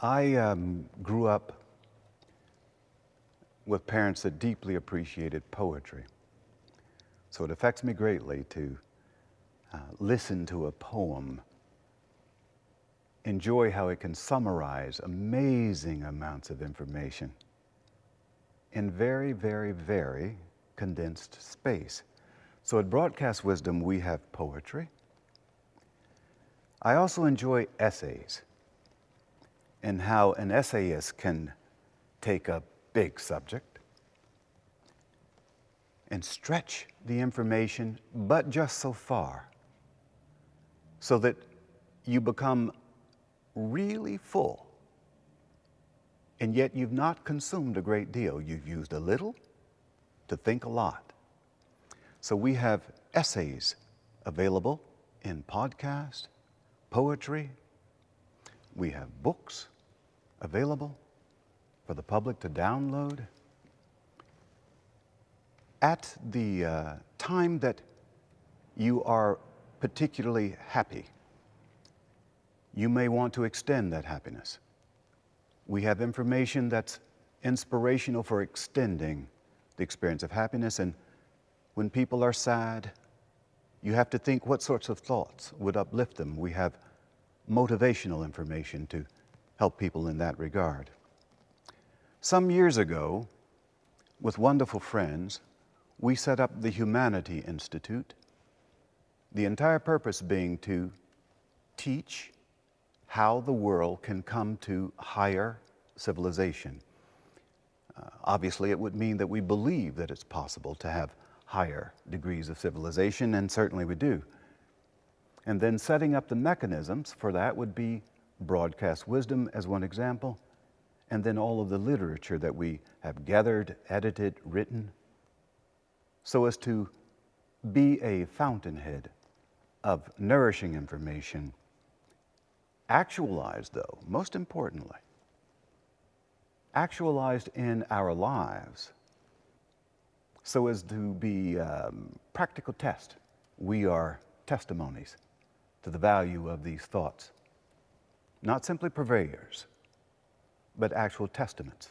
I grew up with parents that deeply appreciated poetry. So it affects me greatly to listen to a poem, enjoy how it can summarize amazing amounts of information in very, very, very condensed space. So at Broadcast Wisdom, we have poetry. I also enjoy essays and how an essayist can take a big subject and stretch the information, but just so far, so that you become really full, and yet you've not consumed a great deal. You've used a little to think a lot. So we have essays available in podcast, poetry. We have books available for the public to download. At the time that you are particularly happy, you may want to extend that happiness. We have information that's inspirational for extending the experience of happiness. And when people are sad, you have to think what sorts of thoughts would uplift them. We have motivational information to help people in that regard. Some years ago, with wonderful friends, we set up the Humanity Institute, the entire purpose being to teach how the world can come to higher civilization. Obviously, it would mean that we believe that it's possible to have higher degrees of civilization, and certainly we do. And then setting up the mechanisms for that would be Broadcast Wisdom as one example, and then all of the literature that we have gathered, edited, written, so as to be a fountainhead of nourishing information, actualized though, most importantly, actualized in our lives, so as to be practical test. We are testimonies to the value of these thoughts. Not simply purveyors, but actual testaments